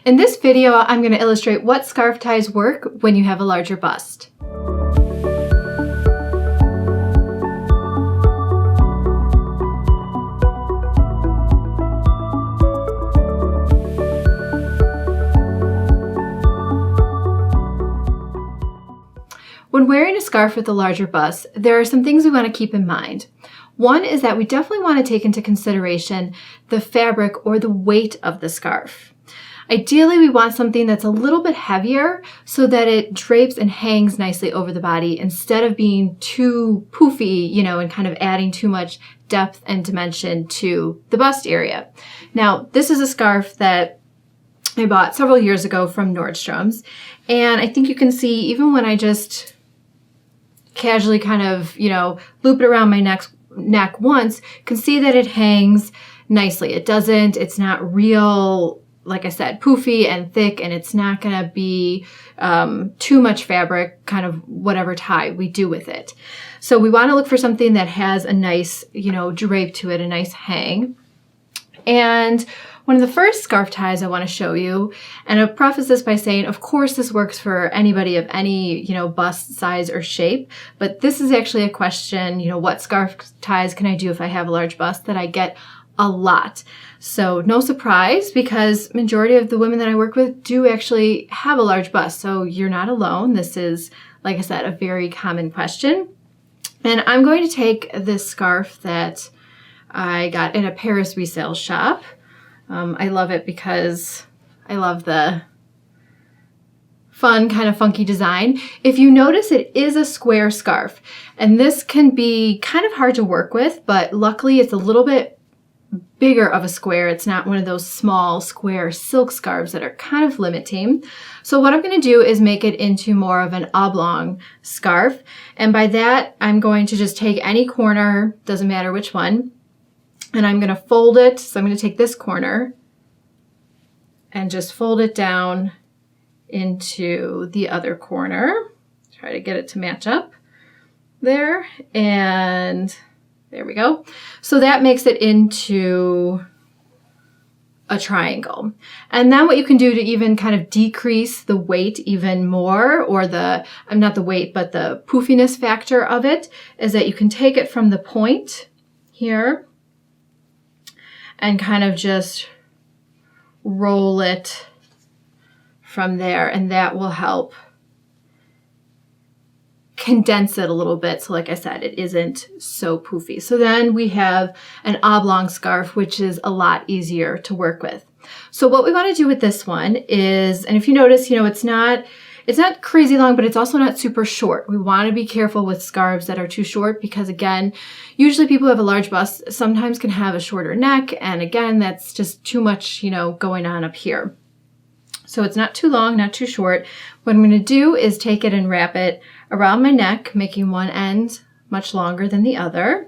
In this video, I'm going to illustrate what scarf ties work when you have a larger bust. When wearing a scarf with a larger bust, there are some things we want to keep in mind. One is that we definitely want to take into consideration the fabric or the weight of the scarf. Ideally, we want something that's a little bit heavier so that it drapes and hangs nicely over the body instead of being too poofy, and kind of adding too much depth and dimension to the bust area. Now, this is a scarf that I bought several years ago from Nordstrom's, and I think you can see even when I just casually kind of, loop it around my neck once, you can see that it hangs nicely. It's not real, like I said, poofy and thick, and it's not going to be too much fabric, kind of whatever tie we do with it. So we want to look for something that has a nice, drape to it, a nice hang. And one of the first scarf ties I want to show you, and I'll preface this by saying, of course, this works for anybody of any, bust size or shape, but this is actually a question, what scarf ties can I do if I have a large bust, that I get a lot. So no surprise, because majority of the women that I work with do actually have a large bust. So you're not alone. This is, like I said, a very common question. And I'm going to take this scarf that I got in a Paris resale shop. I love it because I love the fun, kind of funky design. If you notice, it is a square scarf, and this can be kind of hard to work with, but luckily it's a little bit bigger of a square. It's not one of those small square silk scarves that are kind of limiting. So what I'm going to do is make it into more of an oblong scarf, and by that I'm going to just take any corner, doesn't matter which one, and I'm going to fold it. So I'm going to take this corner and just fold it down into the other corner. Try to get it to match up there. And there we go. So that makes it into a triangle. And then what you can do to even kind of decrease the weight even more, or not the weight, but the poofiness factor of it, is that you can take it from the point here and kind of just roll it from there, and that will help condense it a little bit. So like I said, it isn't so poofy. So then we have an oblong scarf, which is a lot easier to work with. So what we want to do with this one is, and if you notice, it's not crazy long, but it's also not super short. We want to be careful with scarves that are too short because, again, usually people who have a large bust sometimes can have a shorter neck. And again, that's just too much, going on up here. So it's not too long, not too short. What I'm going to do is take it and wrap it around my neck, making one end much longer than the other.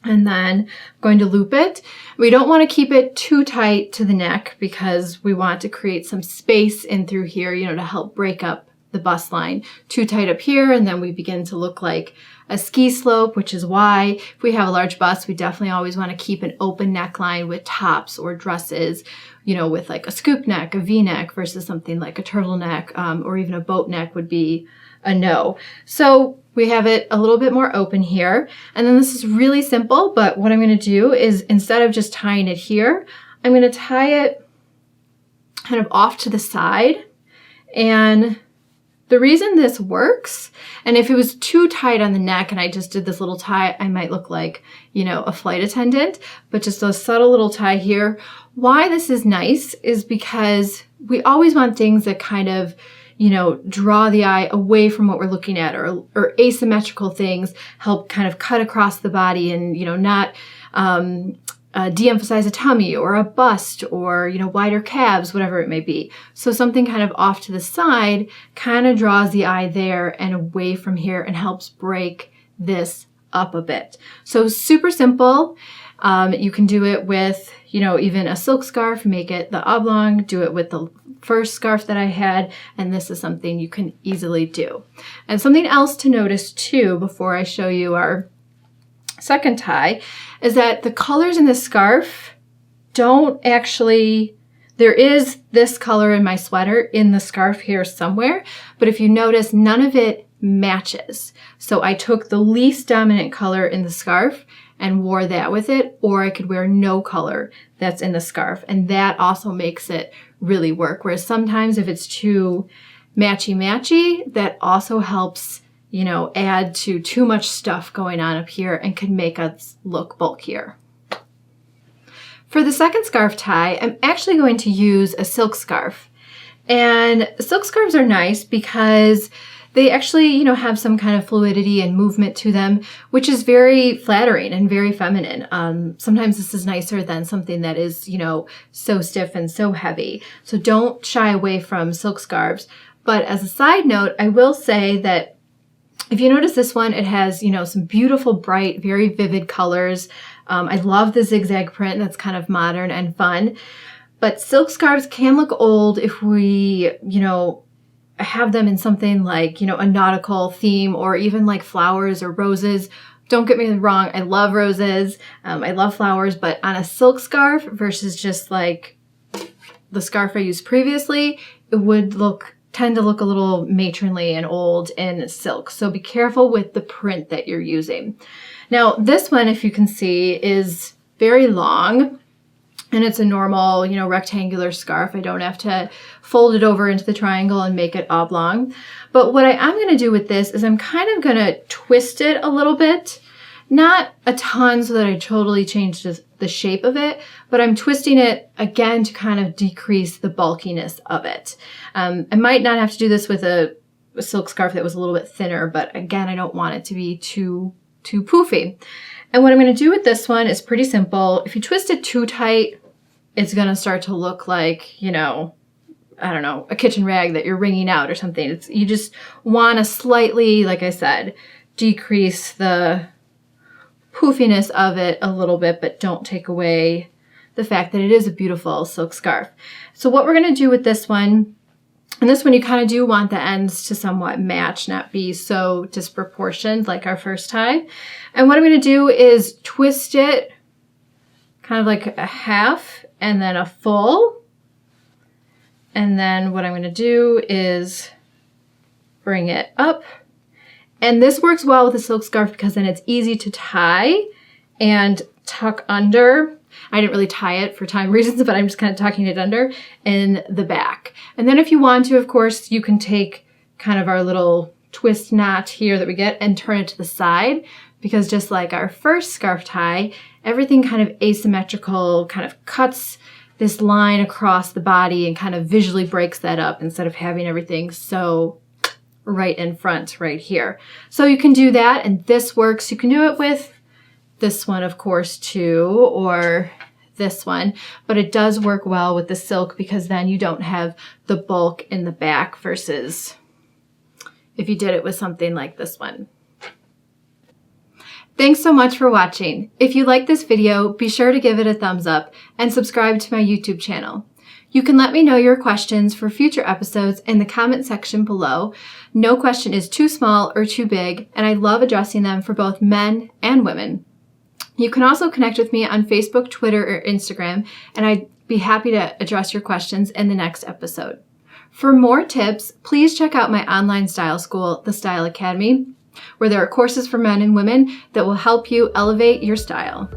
And then I'm going to loop it. We don't want to keep it too tight to the neck because we want to create some space in through here, to help break up the bust line. Too tight up here, and then we begin to look like a ski slope, which is why if we have a large bust, we definitely always want to keep an open neckline with tops or dresses, with like a scoop neck, a V-neck versus something like a turtleneck, or even a boat neck would be a no. So we have it a little bit more open here. And then this is really simple, but what I'm going to do is, instead of just tying it here, I'm going to tie it kind of off to the side. And the reason this works, and if it was too tight on the neck and I just did this little tie, I might look like, a flight attendant, but just a subtle little tie here. Why this is nice is because we always want things that kind of, draw the eye away from what we're looking at, or asymmetrical things help kind of cut across the body and, not de-emphasize a tummy or a bust or, wider calves, whatever it may be. So something kind of off to the side kind of draws the eye there and away from here and helps break this up a bit. So super simple. You can do it with, even a silk scarf, make it the oblong, do it with the first scarf that I had, and this is something you can easily do. And something else to notice too, before I show you our second tie, is that the colors in this scarf don't actually There is this color in my sweater in the scarf here somewhere, but if you notice, none of it matches. So I took the least dominant color in the scarf and wore that with it, or I could wear no color that's in the scarf. And that also makes it really work. Whereas sometimes if it's too matchy-matchy, that also helps, you know, add to too much stuff going on up here and can make us look bulkier. For the second scarf tie, I'm actually going to use a silk scarf. And silk scarves are nice because they actually, you know, have some kind of fluidity and movement to them, which is very flattering and very feminine. Sometimes this is nicer than something that is, you know, so stiff and so heavy. So don't shy away from silk scarves. But as a side note, I will say that if you notice this one, it has, you know, some beautiful, bright, very vivid colors. I love the zigzag print. That's kind of modern and fun. But silk scarves can look old if we, you know, have them in something like, you know, a nautical theme or even like flowers or roses. Don't get me wrong. I love roses. I love flowers, but on a silk scarf versus just like the scarf I used previously, it would tend to look a little matronly and old in silk. So be careful with the print that you're using. Now this one, if you can see, is very long and it's a normal, you know, rectangular scarf. I don't have to fold it over into the triangle and make it oblong. But what I am going to do with this is I'm kind of going to twist it a little bit. Not a ton so that I totally change the shape of it, but I'm twisting it again to kind of decrease the bulkiness of it. I might not have to do this with a silk scarf that was a little bit thinner, but again, I don't want it to be too poofy. And what I'm going to do with this one is pretty simple. If you twist it too tight, it's going to start to look like, you know, I don't know, a kitchen rag that you're wringing out or something. You just want to slightly, like I said, decrease the poofiness of it a little bit, but don't take away the fact that it is a beautiful silk scarf. So what we're going to do with this one, and this one you kind of do want the ends to somewhat match, not be so disproportioned like our first tie. And what I'm going to do is twist it kind of like a half and then a full. And then what I'm going to do is bring it up. And this works well with a silk scarf because then it's easy to tie and tuck under. I didn't really tie it for time reasons, but I'm just kind of tucking it under in the back. And then if you want to, of course, you can take kind of our little twist knot here that we get and turn it to the side, because just like our first scarf tie, everything kind of asymmetrical kind of cuts this line across the body and kind of visually breaks that up instead of having everything so right in front right here. So you can do that, and this works. You can do it with this one, of course, too, or this one, but it does work well with the silk because then you don't have the bulk in the back versus if you did it with something like this one. Thanks so much for watching. If you like this video, be sure to give it a thumbs up and subscribe to my YouTube channel. You can let me know your questions for future episodes in the comment section below. No question is too small or too big, and I love addressing them for both men and women. You can also connect with me on Facebook, Twitter, or Instagram, and I'd be happy to address your questions in the next episode. For more tips, please check out my online style school, The Style Academy, where there are courses for men and women that will help you elevate your style.